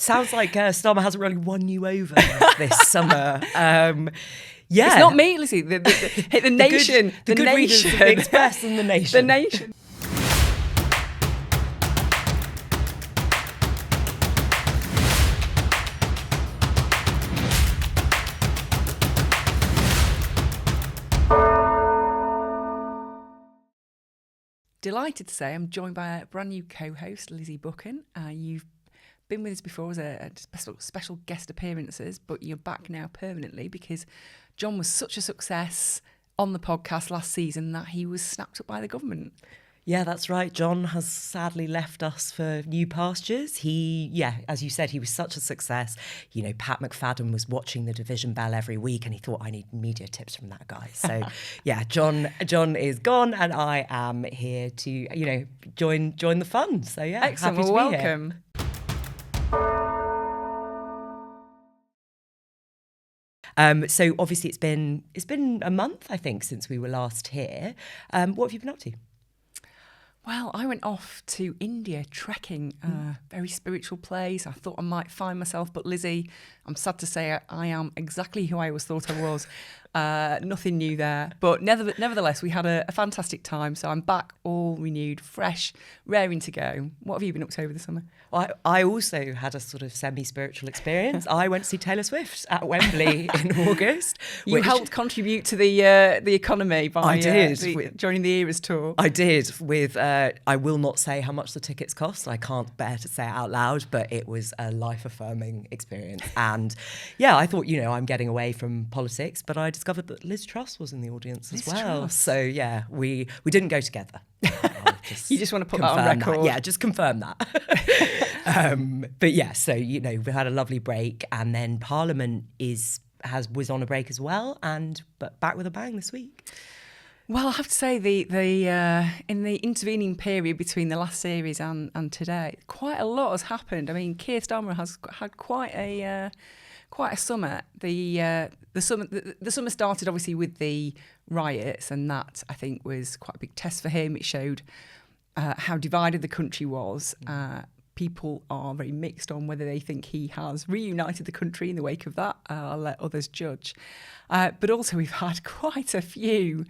Sounds like Starmer hasn't really won you over this summer. Yeah. It's not me, Lizzy. The nation. The good readers of the Express and the Nation. The Nation. Delighted to say I'm joined by a brand new co-host, Lizzy Buchan. You've been with us before as a special guest appearances, but you're back now permanently because John was such a success on the podcast last season that he was snapped up by the government. Yeah, that's right. John has sadly left us for new pastures. As you said, he was such a success. You know, Pat McFadden was watching the Division Bell every week and he thought, I need media tips from that guy. So, yeah, John is gone and I am here to, join the fun. So, yeah, excellent. Happy to Well, be welcome. Here. So obviously it's been a month, I think, since we were last here. What have you been up to? Well, I went off to India trekking, very spiritual place. I thought I might find myself, but Lizzy, I'm sad to say I am exactly who I always thought I was. Nothing new there. But nevertheless, we had a fantastic time. So I'm back all renewed, fresh, raring to go. What have you been up to over the summer? Well, I also had a sort of semi-spiritual experience. I went to see Taylor Swift at Wembley in August. You helped contribute to the economy by joining the Eras tour. I did with, I will not say how much the tickets cost. I can't bear to say it out loud, but it was a life-affirming experience. And yeah, I thought, I'm getting away from politics, but I discovered that Liz Truss was in the audience as well. Truss. So yeah, we didn't go together. You just want to put that on record? That. Yeah, just confirm that. But yeah, so, we had a lovely break and then Parliament was on a break as well but back with a bang this week. Well, I have to say the in the intervening period between the last series and today, quite a lot has happened. I mean, Keir Starmer has had quite a summer. The summer started obviously with the riots, and that I think was quite a big test for him. It showed how divided the country was. People are very mixed on whether they think he has reunited the country in the wake of that. I'll let others judge. But also we've had quite a few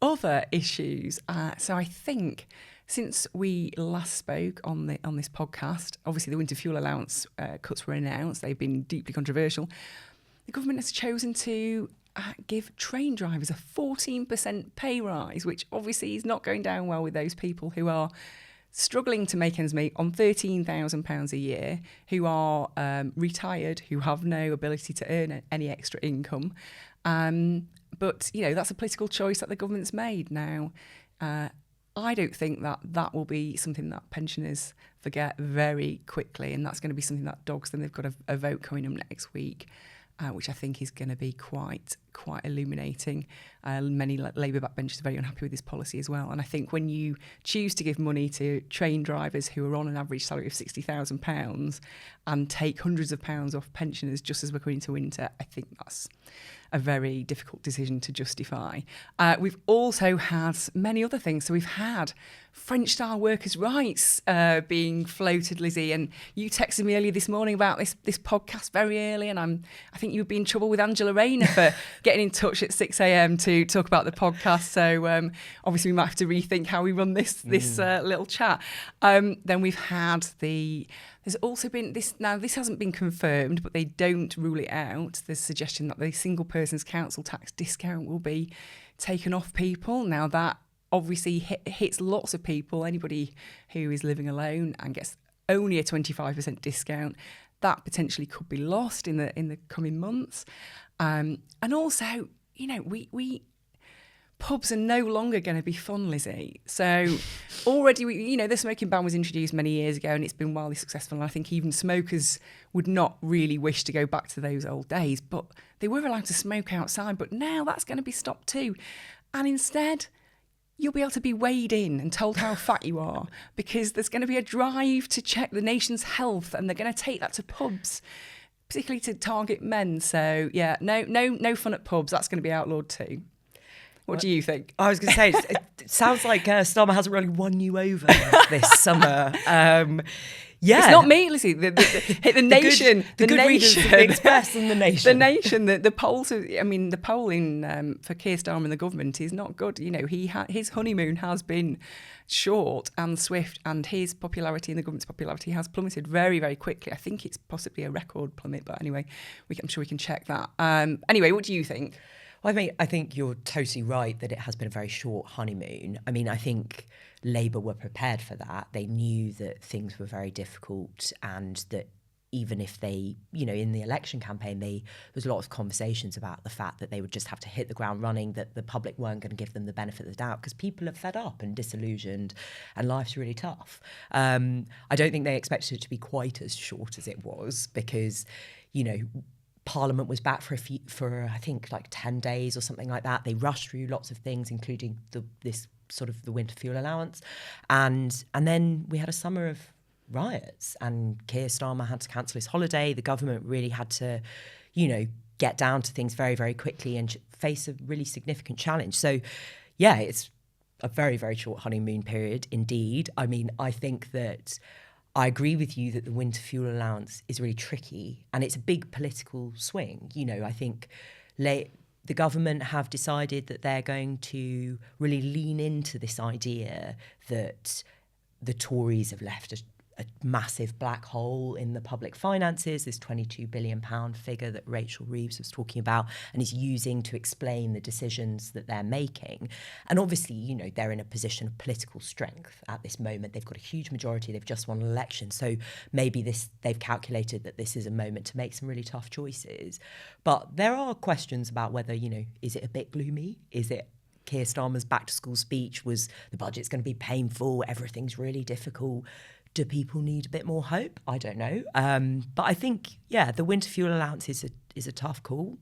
other issues. So I think since we last spoke on this podcast, obviously the winter fuel allowance cuts were announced. They've been deeply controversial. The government has chosen to give train drivers a 14% pay rise, which obviously is not going down well with those people who are struggling to make ends meet on £13,000 a year, who are retired, who have no ability to earn any extra income. But, that's a political choice that the government's made now. I don't think that will be something that pensioners forget very quickly, and that's going to be something that dogs them. They've got a vote coming up next week, which I think is going to be quite illuminating. Many Labour backbenchers are very unhappy with this policy as well. And I think when you choose to give money to train drivers who are on an average salary of £60,000 and take hundreds of pounds off pensioners just as we're going into winter, I think that's a very difficult decision to justify. We've also had many other things. So we've had French-style workers' rights being floated, Lizzy, and you texted me earlier this morning about this podcast very early, and I think you'd be in trouble with Angela Rayner for getting in touch at 6 a.m. to talk about the podcast. So obviously we might have to rethink how we run this little chat. Then we've had there's also been this, now this hasn't been confirmed, but they don't rule it out. There's a suggestion that the single person's council tax discount will be taken off people. Now that obviously hits lots of people, anybody who is living alone and gets only a 25% discount, that potentially could be lost in the coming months. And also, we pubs are no longer going to be fun, Lizzy. So already, the smoking ban was introduced many years ago and it's been wildly successful. And I think even smokers would not really wish to go back to those old days, but they were allowed to smoke outside. But now that's going to be stopped too. And instead, you'll be able to be weighed in and told how fat you are because there's going to be a drive to check the nation's health and they're going to take that to pubs, particularly to target men. So yeah, no fun at pubs. That's going to be outlawed too. What do you think? I was going to say, it sounds like Starmer hasn't really won you over this summer. Yeah. It's not me, Lizzie. The nation. The good readers of the Express and the Nation. The Nation. The polls. The polling for Keir Starmer and the government is not good. His honeymoon has been short and swift, and his popularity and the government's popularity has plummeted very, very quickly. I think it's possibly a record plummet, but anyway, I'm sure we can check that. Anyway, what do you think? Well, I think you're totally right that it has been a very short honeymoon. I think Labour were prepared for that. They knew that things were very difficult, and that even if they, in the election campaign, there was a lot of conversations about the fact that they would just have to hit the ground running, that the public weren't going to give them the benefit of the doubt because people are fed up and disillusioned and life's really tough. I don't think they expected it to be quite as short as it was because, Parliament was back for I think like 10 days or something like that. They rushed through lots of things, including this sort of the winter fuel allowance, and then we had a summer of riots, and Keir Starmer had to cancel his holiday. The government really had to, get down to things very, very quickly and face a really significant challenge. So, yeah, it's a very, very short honeymoon period indeed. I think that I agree with you that the winter fuel allowance is really tricky, and it's a big political swing. I think the government have decided that they're going to really lean into this idea that the Tories have left a massive black hole in the public finances, this £22 billion figure that Rachel Reeves was talking about and is using to explain the decisions that they're making. And obviously, they're in a position of political strength at this moment. They've got a huge majority. They've just won an election. So maybe they've calculated that this is a moment to make some really tough choices. But there are questions about whether, is it a bit gloomy? Is it Keir Starmer's back to school speech was the budget's going to be painful, everything's really difficult? Do people need a bit more hope? I don't know. But I think, the winter fuel allowance is a tough call.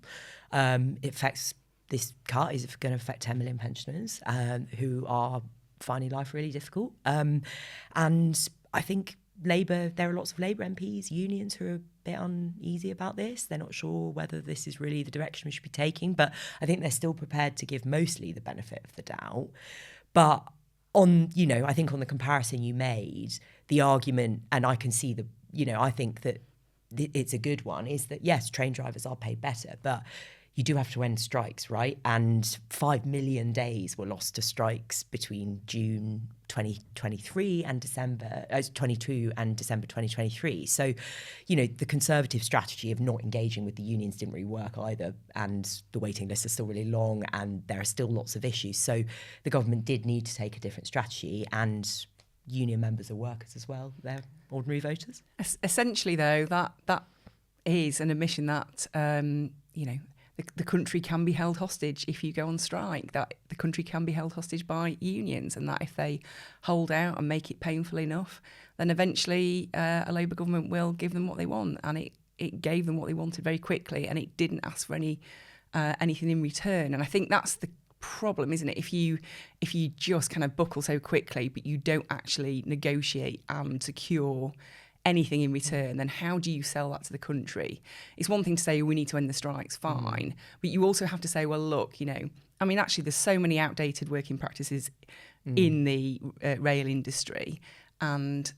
It affects, this cut is going to affect 10 million pensioners who are finding life really difficult. And I think there are lots of Labour MPs, unions who are a bit uneasy about this. They're not sure whether this is really the direction we should be taking, but I think they're still prepared to give mostly the benefit of the doubt. But I think on the comparison you made, the argument, and I can see I think that it's a good one, is that yes, train drivers are paid better, but you do have to end strikes, right? And 5 million days were lost to strikes between June 2023 and December 22 and December 2023. So, the Conservative strategy of not engaging with the unions didn't really work either, and the waiting lists are still really long, and there are still lots of issues. So the government did need to take a different strategy, and union members are workers as well. They're ordinary voters. Essentially, though, that is an admission that, the country can be held hostage if you go on strike, that the country can be held hostage by unions, and that if they hold out and make it painful enough, then eventually a Labour government will give them what they want. And it gave them what they wanted very quickly, and it didn't ask for anything in return. And I think that's the problem, isn't it? If you just kind of buckle so quickly, but you don't actually negotiate and secure anything in return, then how do you sell that to the country? It's one thing to say we need to end the strikes, fine, but you also have to say, well, look, actually there's so many outdated working practices in the rail industry, and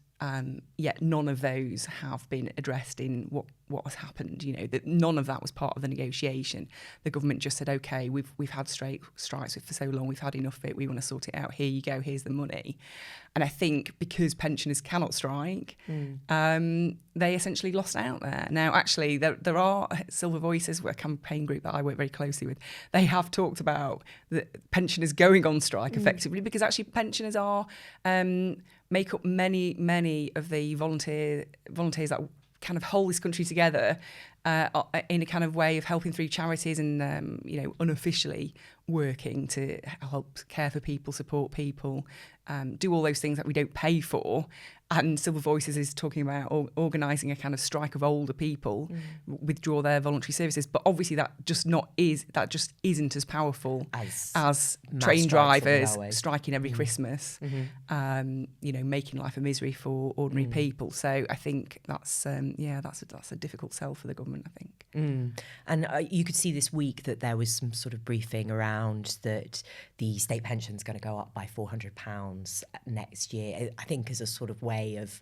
yet none of those have been addressed in what has happened. That none of that was part of the negotiation. The government just said, okay, we've had strikes for so long, we've had enough of it, we want to sort it out, here you go, here's the money. And I think because pensioners cannot strike, they essentially lost out there. Now, actually, there are Silver Voices, a campaign group that I work very closely with. They have talked about the pensioners going on strike effectively, because actually pensioners are make up many of the volunteers that kind of hold this country together in a kind of way of helping through charities and unofficially working to help care for people, support people, do all those things that we don't pay for. And Silver Voices is talking about organising a kind of strike of older people, withdraw their voluntary services. But obviously that just isn't as powerful as train drivers striking every Christmas, making life a misery for ordinary people. So I think that's a difficult sell for the government, I think. And you could see this week that there was some sort of briefing around that the state pension is going to go up by £400 next year, I think as a sort of way of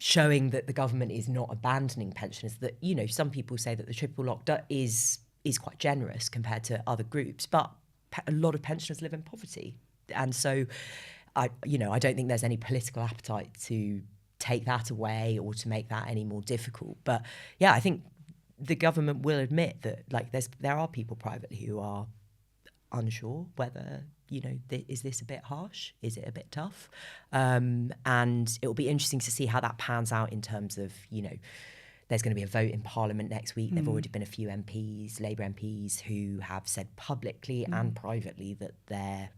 showing that the government is not abandoning pensioners. That, you know, some people say that the triple lock is quite generous compared to other groups, but a lot of pensioners live in poverty, and so I don't think there's any political appetite to take that away or to make that any more difficult. But yeah, I think the government will admit that, like, there are people privately who are unsure whether, you know, is this a bit harsh? Is it a bit tough? And it will be interesting to see how that pans out in terms of, you know, there's going to be a vote in Parliament next week. There've already been a few MPs, Labour MPs, who have said publicly and privately that they're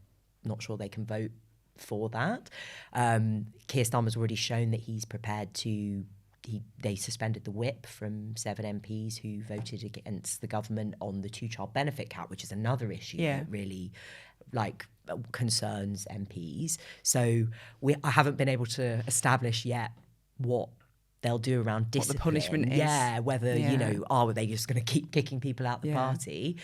not sure they can vote for that. Keir Starmer's already shown that he's prepared to. They suspended the whip from 7 MPs who voted against the government on the 2-child benefit cap, which is another issue that really, like, concerns MPs. So I haven't been able to establish yet what they'll do around discipline. What the punishment is. Yeah, whether, you know, are they just going to keep kicking people out the party?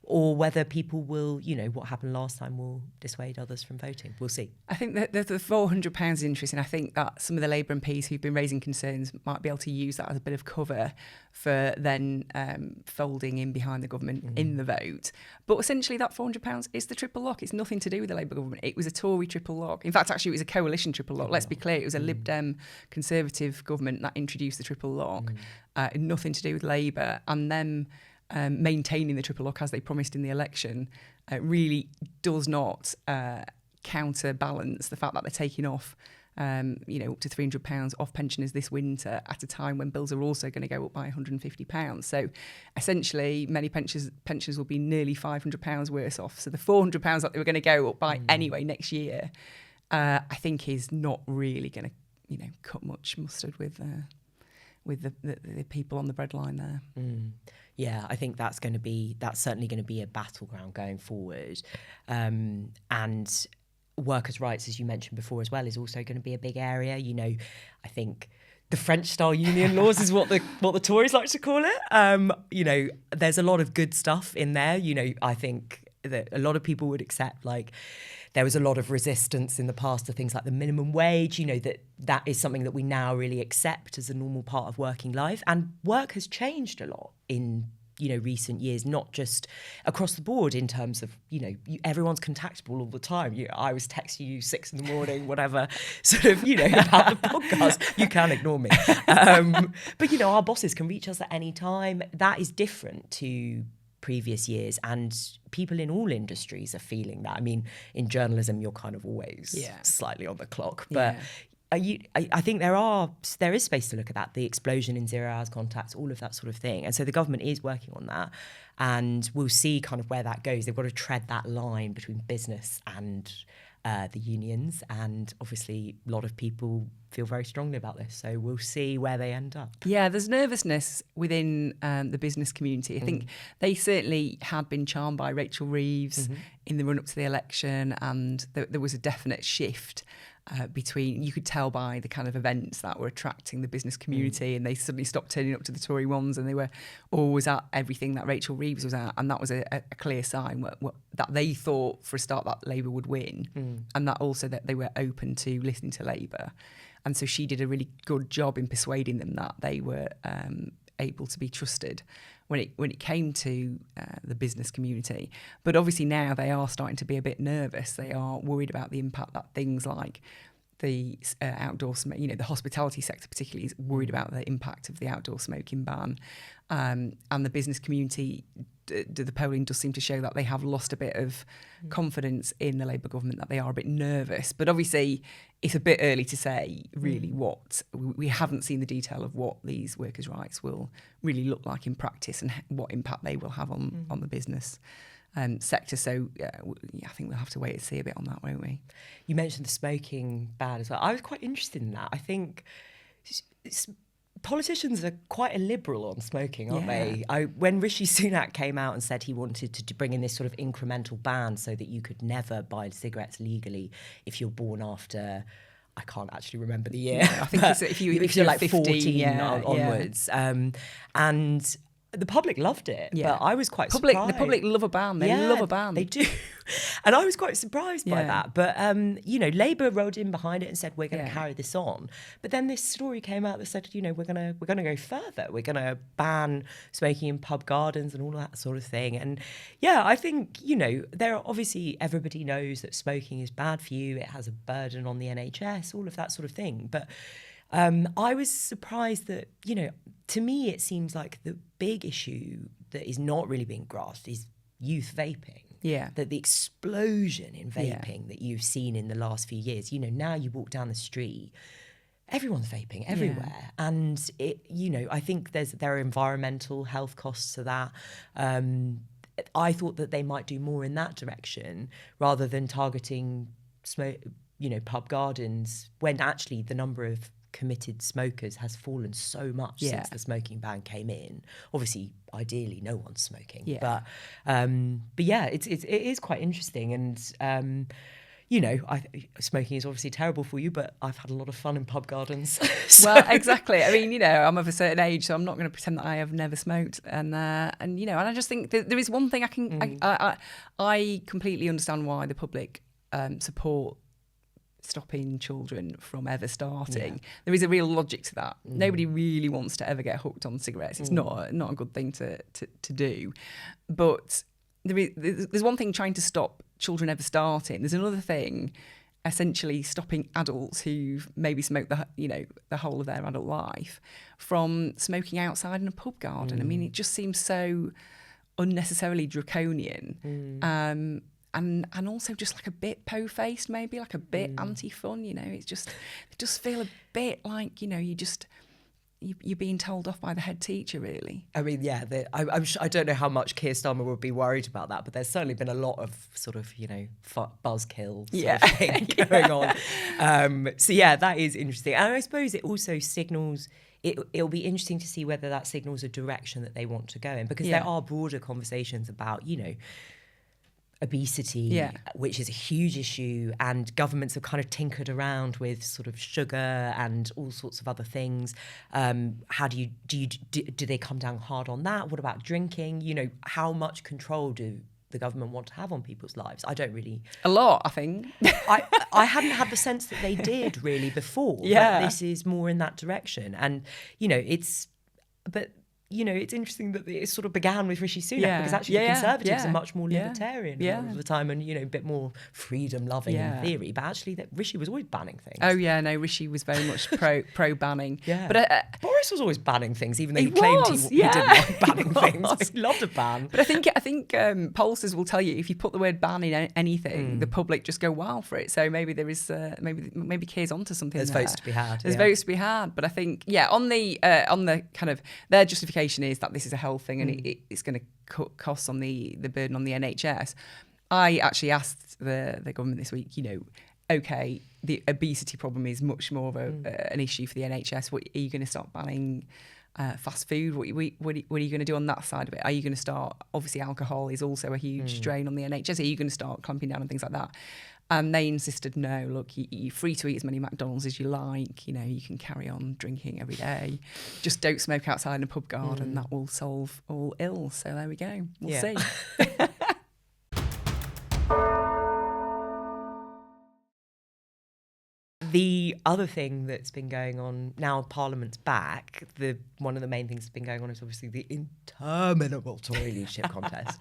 Or whether people will, you know, what happened last time will dissuade others from voting. We'll see. I think that the £400 is interesting. I think that some of the Labour MPs who've been raising concerns might be able to use that as a bit of cover for then folding in behind the government in the vote. But essentially that £400 is the triple lock. It's nothing to do with the Labour government. It was a Tory triple lock. In fact, actually, it was a coalition triple lock. Let's be clear. It was a Lib Dem Conservative government that introduced the triple lock. Nothing to do with Labour. And then maintaining the triple lock as they promised in the election really does not counterbalance the fact that they're taking off up to £300 off pensioners this winter at a time when bills are also going to go up by £150. So essentially many pensioners will be nearly £500 worse off. So the £400 that they were going to go up by anyway next year I think is not really going to, you know, cut much mustard with the people on the breadline there. Yeah, I think that's certainly going to be a battleground going forward. And workers' rights, as you mentioned before as well, is also going to be a big area. You know, I think the French-style union laws is what the Tories like to call it. You know, there's a lot of good stuff in there. You know, I think that a lot of people would accept, like, there was a lot of resistance in the past to things like the minimum wage, you know, that is something that we now really accept as a normal part of working life. And work has changed a lot in, you know, recent years, not just across the board in terms of, you know, everyone's contactable all the time. I was texting you 6 a.m, whatever, sort of, you know, about the podcast. You can ignore me. But, you know, our bosses can reach us at any time. That is different to previous years, and people in all industries are feeling that. I mean, in journalism, you're kind of always slightly on the clock, but I think there is space to look at that, the explosion in 0 hours contacts, all of that sort of thing. And so the government is working on that, and we'll see kind of where that goes. They've got to tread that line between business and the unions, and obviously a lot of people feel very strongly about this, so we'll see where they end up. Yeah, there's nervousness within the business community. I think they certainly had been charmed by Rachel Reeves in the run-up to the election, and there was a definite shift between, you could tell by the kind of events that were attracting the business community, and they suddenly stopped turning up to the Tory ones, and they were always at everything that Rachel Reeves was at, and that was a clear sign that they thought for a start that Labour would win, and that also that they were open to listening to Labour. And so she did a really good job in persuading them that they were able to be trusted when it came to the business community. But obviously now they are starting to be a bit nervous. They are worried about the impact that things like the outdoor, you know, the hospitality sector particularly is worried about the impact of the outdoor smoking ban. And the business community, the polling does seem to show that they have lost a bit of confidence in the Labour government, that they are a bit nervous. But obviously it's a bit early to say really what, we haven't seen the detail of what these workers' rights will really look like in practice and what impact they will have on the business sector. So I think we'll have to wait and see a bit on that, won't we? You mentioned the smoking ban as well. I was quite interested in that. I think politicians are quite illiberal on smoking, aren't they? When Rishi Sunak came out and said he wanted to bring in this sort of incremental ban so that you could never buy cigarettes legally if you're born after, I can't actually remember the year. I think it's if you're like 15, 14 onwards. And The public loved it, but I was quite surprised. The public love a ban. They love a ban. They do. And I was quite surprised by Yeah. that. But, Labour rode in behind it and said, we're going to carry this on. But then this story came out that said, we're going to go further. We're going to ban smoking in pub gardens and all that sort of thing. And yeah, I think, there are obviously, everybody knows that smoking is bad for you. It has a burden on the NHS, all of that sort of thing. But I was surprised that, to me, it seems like the big issue that is not really being grasped is youth vaping. Yeah. That the explosion in vaping that you've seen in the last few years, now you walk down the street, everyone's vaping everywhere. Yeah. And, I think there are environmental health costs to that. I thought that they might do more in that direction rather than targeting pub gardens, when actually the number of committed smokers has fallen so much since the smoking ban came in. Obviously, ideally, no one's smoking. Yeah. But yeah, it is quite interesting. And, smoking is obviously terrible for you, but I've had a lot of fun in pub gardens. So. Well, exactly. I mean, I'm of a certain age, so I'm not going to pretend that I have never smoked. And I just think there is one thing I completely understand why the public support stopping children from ever starting. Yeah. There is a real logic to that. Nobody really wants to ever get hooked on cigarettes. It's not a good thing to do. But there's one thing trying to stop children ever starting. There's another thing essentially stopping adults who've maybe smoked the whole of their adult life from smoking outside in a pub garden. I mean, it just seems so unnecessarily draconian. And also just like a bit po-faced, maybe like a bit anti-fun. It does feel a bit like you're being told off by the head teacher, really. I mean, yeah, I don't know how much Keir Starmer would be worried about that, but there's certainly been a lot of sort of buzzkill sort of thing going on. So yeah, that is interesting, and I suppose it also signals. It'll be interesting to see whether that signals a direction that they want to go in, because there are broader conversations about obesity, which is a huge issue, and governments have kind of tinkered around with sort of sugar and all sorts of other things. How do they come down hard on that? What about drinking? How much control do the government want to have on people's lives? I don't really. A lot, I think. I hadn't had the sense that they did really before. Yeah, but this is more in that direction, and it's interesting that it sort of began with Rishi Sunak, because actually the Conservatives are much more libertarian a lot of the time, and a bit more freedom-loving in theory. But actually, that Rishi was always banning things. Oh yeah, no, Rishi was very much pro banning. Yeah, but Boris was always banning things, even though he claimed he didn't like banning things. He loved a ban. But I think pollsters will tell you if you put the word ban in anything, the public just go wild for it. So maybe there is maybe Keir's onto something. There's votes to be had. There's votes to be had. But I think on the kind of their justification is that this is a health thing and it's going to cut costs on the burden on the NHS. I actually asked the government this week, okay, the obesity problem is much more of an issue for the NHS. What are you going to start banning fast food? What are you going to do on that side of it? Are you going to start? Obviously, alcohol is also a huge drain on the NHS. Are you going to start clamping down on things like that? And they insisted, no, look, you're free to eat as many McDonald's as you like. You can carry on drinking every day. Just don't smoke outside in a pub garden. That will solve all ills. So there we go. We'll see. The other thing that's been going on now, Parliament's back. One of the main things that's been going on is obviously the interminable Tory leadership contest.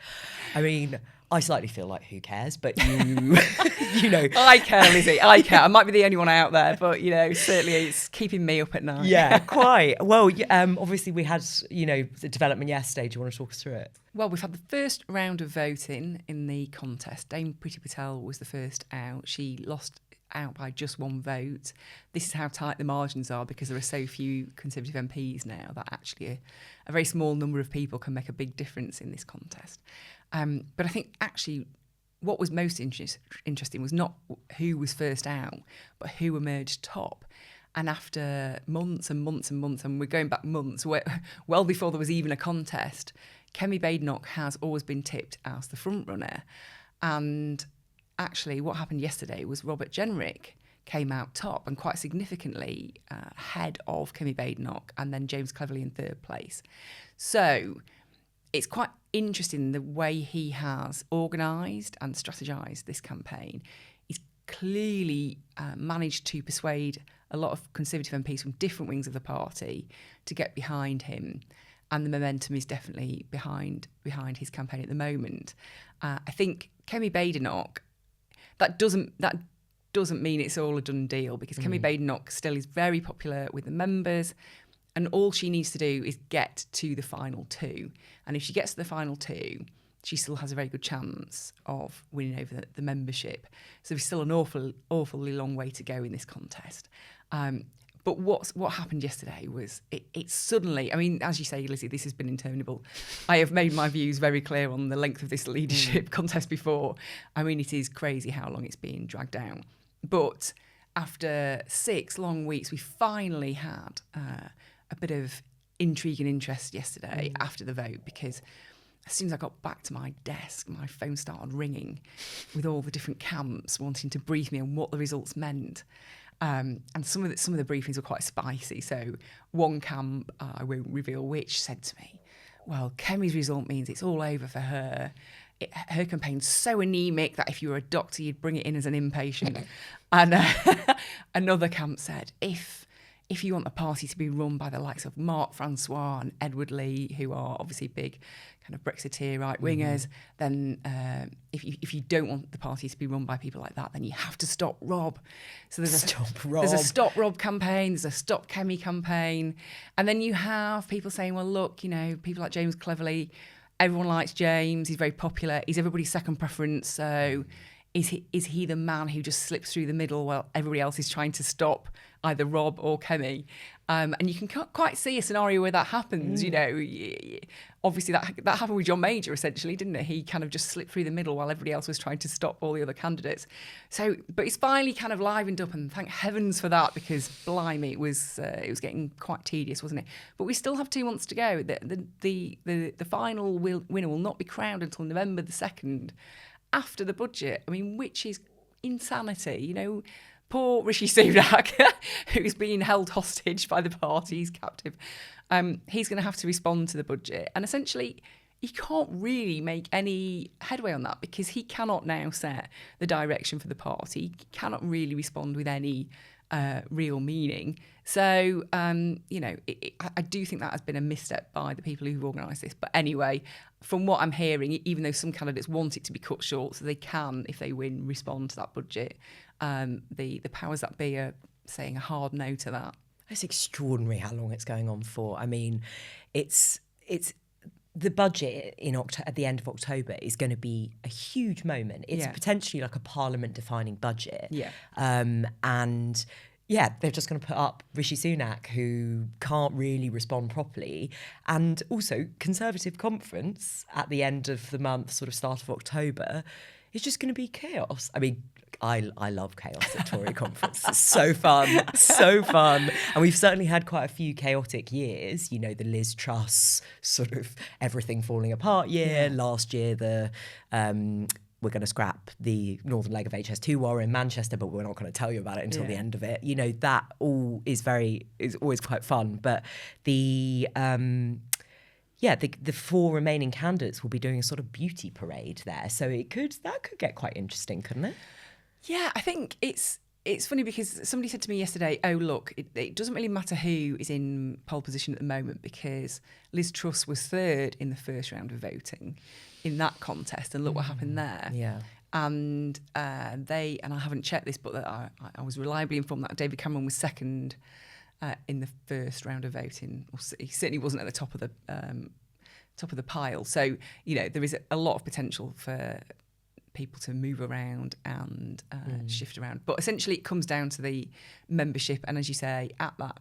I mean, I slightly feel like who cares, but I care, Lizzie. I care. I might be the only one out there, but certainly it's keeping me up at night. Yeah, quite. Well, obviously we had the development yesterday. Do you want to talk us through it? Well, we've had the first round of voting in the contest. Dame Priti Patel was the first out. She lost out by just one vote. This is how tight the margins are, because there are so few Conservative MPs now that actually a very small number of people can make a big difference in this contest. But I think actually what was most interesting was not who was first out, but who emerged top. And after months and months and months, and we're going back months, well before there was even a contest, Kemi Badenoch has always been tipped as the front runner. And actually what happened yesterday was Robert Jenrick came out top, and quite significantly ahead of Kemi Badenoch, and then James Cleverly in third place. So it's quite interesting the way he has organised and strategised this campaign. He's clearly managed to persuade a lot of Conservative MPs from different wings of the party to get behind him. And the momentum is definitely behind his campaign at the moment. I think Kemi Badenoch, that doesn't mean it's all a done deal, because Kemi Badenoch still is very popular with the members, and all she needs to do is get to the final two. And if she gets to the final two, she still has a very good chance of winning over the membership. So there's still an awfully long way to go in this contest. But what happened yesterday was it suddenly, I mean, as you say, Lizzie, this has been interminable. I have made my views very clear on the length of this leadership contest before. I mean, it is crazy how long it's been dragged down. But after 6 long weeks, we finally had a bit of intrigue and interest yesterday after the vote, because as soon as I got back to my desk, my phone started ringing with all the different camps wanting to brief me on what the results meant. And some of the briefings were quite spicy. So one camp, I won't reveal which, said to me, well, Kemi's result means it's all over for her. Her campaign's so anemic that if you were a doctor, you'd bring it in as an inpatient. And another camp said, if you want the party to be run by the likes of Mark Francois and Edward Lee, who are obviously big kind of Brexiteer right-wingers, then if you don't want the party to be run by people like that, then you have to stop Rob. So there's a Stop Rob campaign, there's a Stop Kemi campaign. And then you have people saying, well, look, people like James Cleverly, everyone likes James, he's very popular, he's everybody's second preference, so is he the man who just slips through the middle while everybody else is trying to stop either Rob or Kemi? And you can quite see a scenario where that happens. Obviously that happened with John Major, essentially, didn't it? He kind of just slipped through the middle while everybody else was trying to stop all the other candidates. So, but it's finally kind of livened up, and thank heavens for that, because blimey, it was getting quite tedious, wasn't it? But we still have 2 months to go. The final winner will not be crowned until November the 2nd, after the budget. I mean, which is insanity. Poor Rishi Sunak, who's being held hostage by the party, he's captive. He's going to have to respond to the budget. And essentially, he can't really make any headway on that, because he cannot now set the direction for the party. He cannot really respond with any real meaning. So, I do think that has been a misstep by the people who've organised this. But anyway, from what I'm hearing, even though some candidates want it to be cut short so they can, if they win, respond to that budget, the powers that be are saying a hard no to that. It's extraordinary how long it's going on for. I mean, it's the budget at the end of October is going to be a huge moment. It's potentially like a parliament-defining budget. Yeah. And they're just going to put up Rishi Sunak, who can't really respond properly. And also, Conservative conference at the end of the month, sort of start of October, is just going to be chaos. I mean, I love chaos at Tory conference. It's so fun, so fun. And we've certainly had quite a few chaotic years. The Liz Truss sort of everything falling apart year. Yeah. Last year, we're going to scrap the northern leg of HS2 war in Manchester, but we're not going to tell you about it until the end of it. That all is always quite fun. But the 4 remaining candidates will be doing a sort of beauty parade there. So that could get quite interesting, couldn't it? Yeah, I think it's funny, because somebody said to me yesterday, oh, look, it doesn't really matter who is in pole position at the moment, because Liz Truss was 3rd in the first round of voting in that contest, and look what happened there. Yeah. And and I haven't checked this, but I was reliably informed that David Cameron was 2nd in the first round of voting. He certainly wasn't at the top of the pile. So, there is a lot of potential for people to move around and shift around. But essentially it comes down to the membership. And as you say, at that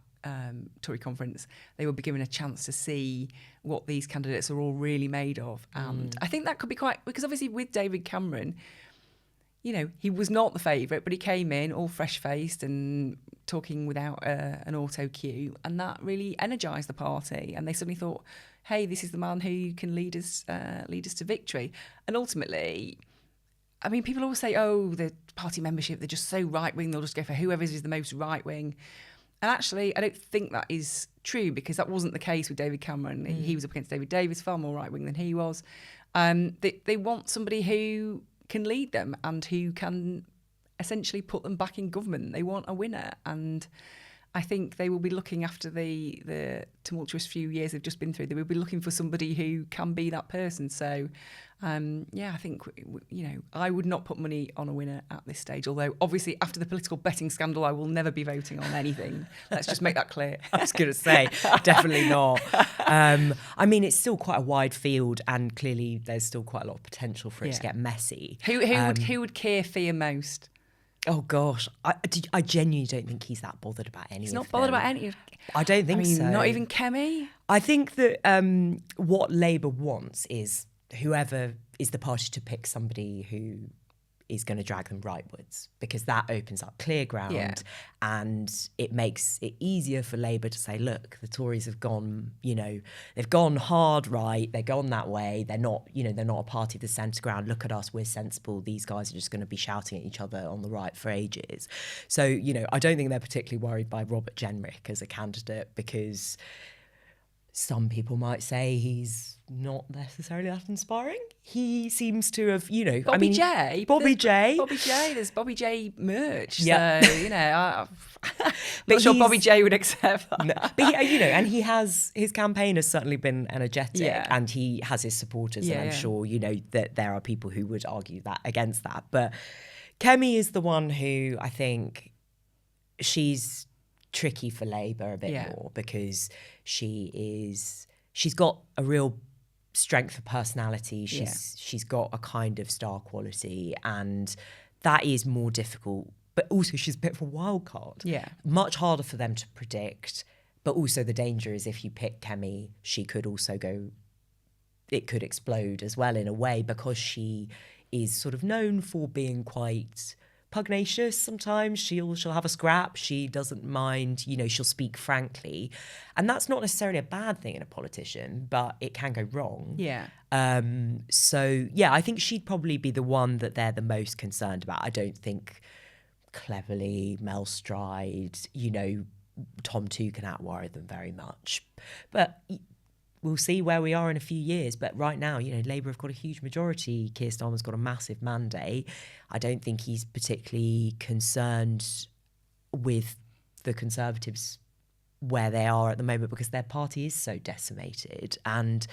Tory conference, they will be given a chance to see what these candidates are all really made of. And I think that could be because obviously with David Cameron, he was not the favourite, but he came in all fresh-faced and talking without an auto cue, and that really energised the party. And they suddenly thought, hey, this is the man who can lead us to victory. And ultimately, I mean, people always say, oh, the party membership, they're just so right-wing, they'll just go for whoever is the most right-wing. And actually, I don't think that is true, because that wasn't the case with David Cameron. He was up against David Davis, far more right-wing than he was. They want somebody who can lead them and who can essentially put them back in government. They want a winner. And I think they will be looking, after the tumultuous few years they've just been through, they will be looking for somebody who can be that person. So, I think, I would not put money on a winner at this stage. Although, obviously, after the political betting scandal, I will never be voting on anything. Let's just make that clear. I was going to say, definitely not. I mean, it's still quite a wide field, and clearly there's still quite a lot of potential for it to get messy. Who would Keir fear most? Oh gosh, I genuinely don't think he's that bothered about any. He's not bothered about any. I don't think so. Not even Kemi. I think that what Labour wants is whoever is the party to pick somebody who is going to drag them rightwards, because that opens up clear ground and it makes it easier for Labour to say, look, the Tories have gone, they've gone hard right, they've gone that way, they're not a party of the centre ground, look at us, we're sensible, these guys are just going to be shouting at each other on the right for ages. So, I don't think they're particularly worried by Robert Jenrick as a candidate, because some people might say he's not necessarily that inspiring. He seems to have, Bobby J. There's There's Bobby J merch. Yeah. So, I'm not sure Bobby J would accept that. No, but and his campaign has certainly been energetic, and he has his supporters, and I'm sure, that there are people who would argue that against that. But Kemi is the one who I think she's tricky for Labour a bit more, because she's got a real strength of personality. She's got a kind of star quality, and that is more difficult. But also she's a bit of a wild card. Yeah. Much harder for them to predict. But also the danger is, if you pick Kemi, she could also it could explode as well in a way, because she is sort of known for being quite pugnacious sometimes. She'll have a scrap. She doesn't mind, she'll speak frankly. And that's not necessarily a bad thing in a politician, but it can go wrong. Yeah. I think she'd probably be the one that they're the most concerned about. I don't think Cleverly, Mel Stride, Tom Tugendhat worry them very much. But we'll see where we are in a few years. But right now, Labour have got a huge majority. Keir Starmer's got a massive mandate. I don't think he's particularly concerned with the Conservatives where they are at the moment, because their party is so decimated, and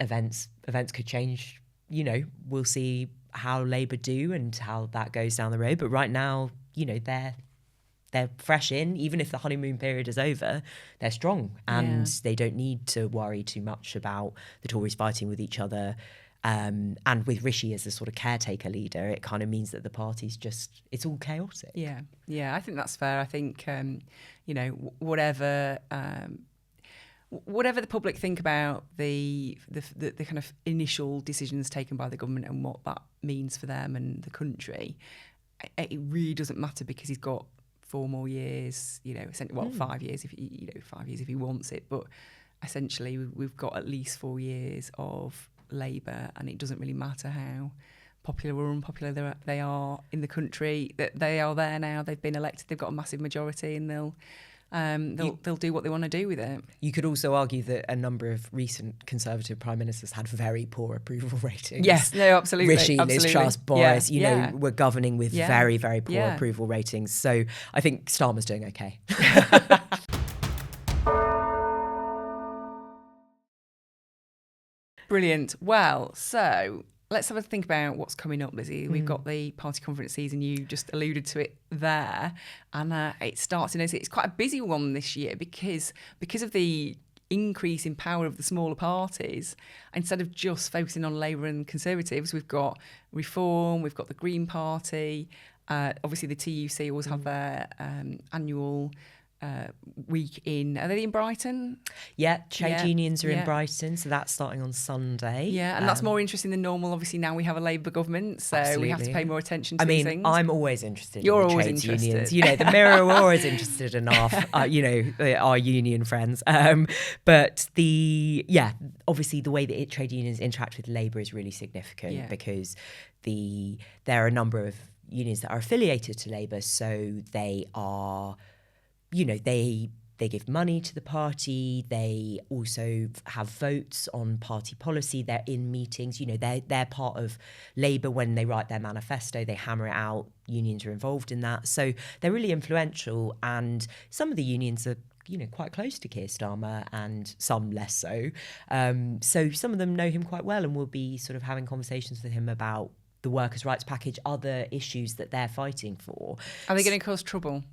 events could change. We'll see how Labour do and how that goes down the road. But right now, they're fresh in. Even if the honeymoon period is over, they're strong, and they don't need to worry too much about the Tories fighting with each other. And with Rishi as the sort of caretaker leader, it kind of means that the party's it's all chaotic. Yeah, I think that's fair. I think, whatever the public think about the kind of initial decisions taken by the government and what that means for them and the country, it really doesn't matter, because he's got 4 more years, 5 years if 5 years if he wants it, but essentially we've got at least 4 years of Labour, and it doesn't really matter how popular or unpopular they are in the country, that they are there now, they've been elected, they've got a massive majority, and they'll do what they want to do with it. You could also argue that a number of recent Conservative prime ministers had very poor approval ratings. Yes, no, absolutely. Rishi, Liz Truss, Boris, were governing with very, very poor approval ratings. So I think Starmer's doing okay. Brilliant. Well, so let's have a think about what's coming up, Lizzie. We've got the party conference season. You just alluded to it there. And it starts, it's quite a busy one this year, because of the increase in power of the smaller parties. Instead of just focusing on Labour and Conservatives, we've got Reform, we've got the Green Party. Obviously, the TUC always have their annual week in, are they in Brighton? Yeah, trade unions are in Brighton, so that's starting on Sunday. Yeah, and that's more interesting than normal. Obviously, now we have a Labour government, so we have to pay more attention to these things. I'm always interested You're in the always trades interested. unions. The Mirror are always interested in our union friends. But obviously the way that trade unions interact with Labour is really significant, because there are a number of unions that are affiliated to Labour, so they are they give money to the party. They also have votes on party policy. They're in meetings. They're part of Labour when they write their manifesto. They hammer it out. Unions are involved in that. So they're really influential. And some of the unions are, quite close to Keir Starmer and some less so. So some of them know him quite well and will be sort of having conversations with him about the workers' rights package, other issues that they're fighting for. Are they going to cause trouble?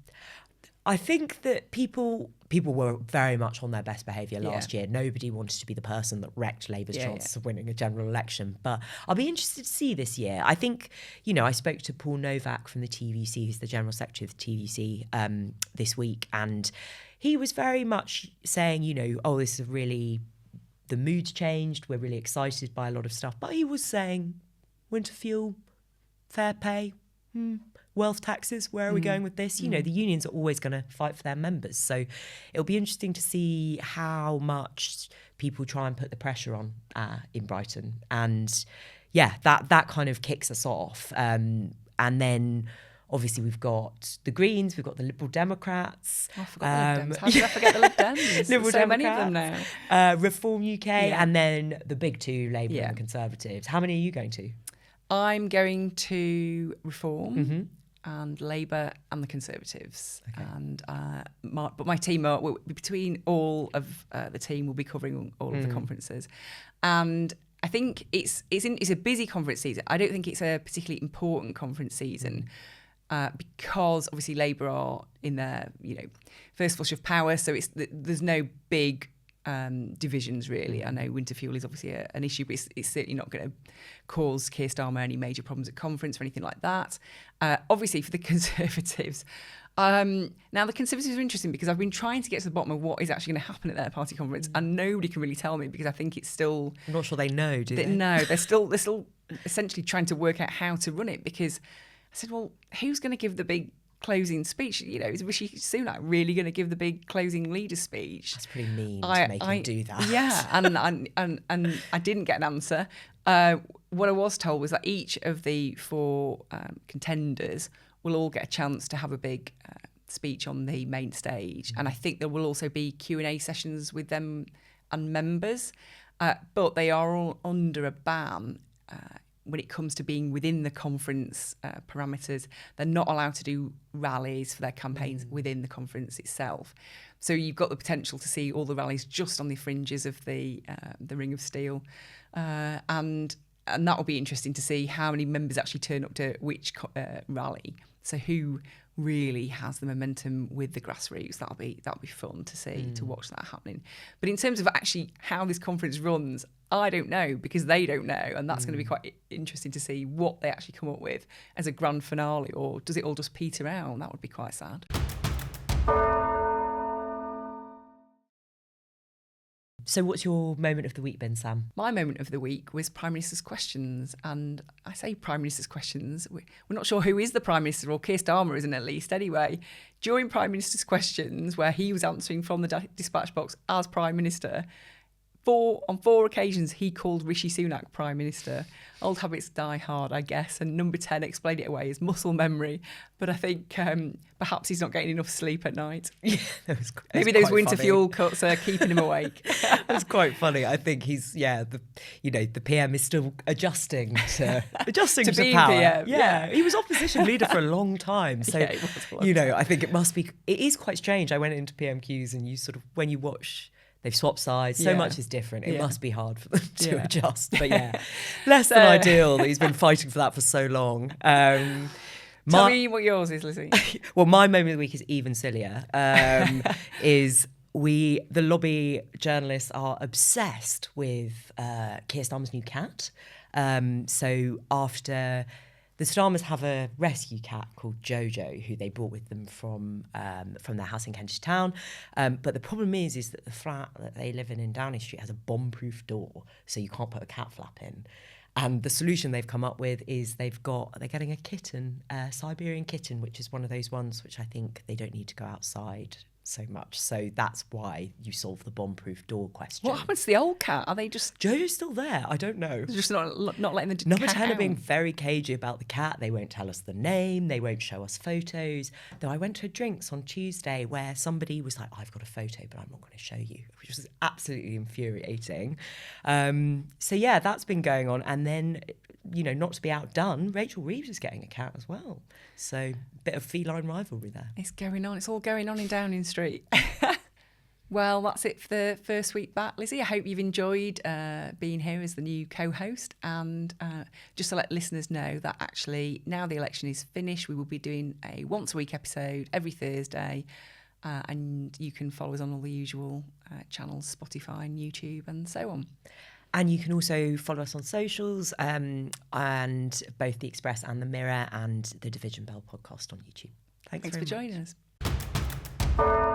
I think that people were very much on their best behaviour last year. Nobody wanted to be the person that wrecked Labour's chances of winning a general election. But I'll be interested to see this year. I think, I spoke to Paul Novak from the TVC, who's the General Secretary of the TVC, this week, and he was very much saying, this is really, the mood's changed, we're really excited by a lot of stuff. But he was saying, winter fuel, fair pay, wealth taxes, where are we going with this? The unions are always going to fight for their members. So it'll be interesting to see how much people try and put the pressure on in Brighton. And that kind of kicks us off. And then obviously we've got the Greens, we've got the Liberal Democrats. I forgot the Lib Dems. How did I forget the Lib Dems? Liberal so Democrats, many of them now. Reform UK, and then the big two, Labour and Conservatives. How many are you going to? I'm going to Reform. And Labour and the Conservatives. Okay. And but my team will between all of the team will be covering all of the conferences. And I think it's a busy conference season. I don't think it's a particularly important conference season because obviously Labour are in their first flush of power, so there's no big divisions really. I know winter fuel is obviously an issue, but it's certainly not going to cause Keir Starmer any major problems at conference or anything like that. Obviously for the Conservatives, now the Conservatives are interesting because I've been trying to get to the bottom of what is actually going to happen at their party conference, and nobody can really tell me because I think it's still. I'm not sure they know, do they? No, they're still essentially trying to work out how to run it, because I said, well, who's going to give the big closing speech? Is Rishi Sunak really going to give the big closing leader speech? That's pretty mean to make him do that. Yeah, and I didn't get an answer. What I was told was that each of the four contenders will all get a chance to have a big speech on the main stage, and I think there will also be Q&A sessions with them and members, but they are all under a ban when it comes to being within the conference parameters. They're not allowed to do rallies for their campaigns within the conference itself. So you've got the potential to see all the rallies just on the fringes of the Ring of Steel. And that will be interesting to see how many members actually turn up to which rally. So who really has the momentum with the grassroots. That'll be fun to see, to watch that happening. But in terms of actually how this conference runs, I don't know, because they don't know, and that's going to be quite interesting to see what they actually come up with as a grand finale, or does it all just peter out? That would be quite sad. So what's your moment of the week then, Sam? My moment of the week was Prime Minister's Questions. And I say Prime Minister's Questions, we're not sure who is the Prime Minister, or Keir Starmer isn't at least anyway. During Prime Minister's Questions, where he was answering from the dispatch box as Prime Minister, on four occasions he called Rishi Sunak Prime Minister. Old habits die hard, I guess, and number 10 explained it away as muscle memory. But I think perhaps he's not getting enough sleep at night. Yeah, maybe those winter fuel cuts are keeping him awake. That's quite funny. I think he's the PM is still adjusting to being power. PM. Yeah, he was opposition leader for a long time. So it was I think it is quite strange. I went into PMQs and you sort of, when you watch, they've swapped sides. So much is different. It must be hard for them to adjust. But less than ideal that he's been fighting for that for so long. Tell me what yours is, Lizzie. Well, my moment of the week is even sillier. The lobby journalists are obsessed with Keir Starmer's new cat. So after the Starmers have a rescue cat called Jojo, who they brought with them from their house in Kentish Town. But the problem is that the flat that they live in Downing Street has a bomb-proof door, so you can't put a cat flap in. And the solution they've come up with is they're getting a kitten, a Siberian kitten, which is one of those ones which I think they don't need to go outside so much. So that's why you solve the bomb-proof door question. What happens to the old cat? Are they just... Jojo's still there. I don't know. They're just not letting the Number cat 10 out? are being very cagey about the cat. They won't tell us the name. They won't show us photos. Though I went to drinks on Tuesday where somebody was like, I've got a photo, but I'm not going to show you, which was absolutely infuriating. So yeah, that's been going on. And then, you know, not to be outdone, Rachel Reeves is getting a cat as well. So bit of feline rivalry there. It's going on. It's all going on in Downing Street. Well, that's it for the first week back, Lizzie. I hope you've enjoyed being here as the new co-host. And just to let listeners know that actually now the election is finished, we will be doing a once-a-week episode every Thursday. And you can follow us on all the usual channels, Spotify and YouTube and so on. And you can also follow us on socials and both The Express and The Mirror and the Division Bell podcast on YouTube. Thanks for very joining much. us.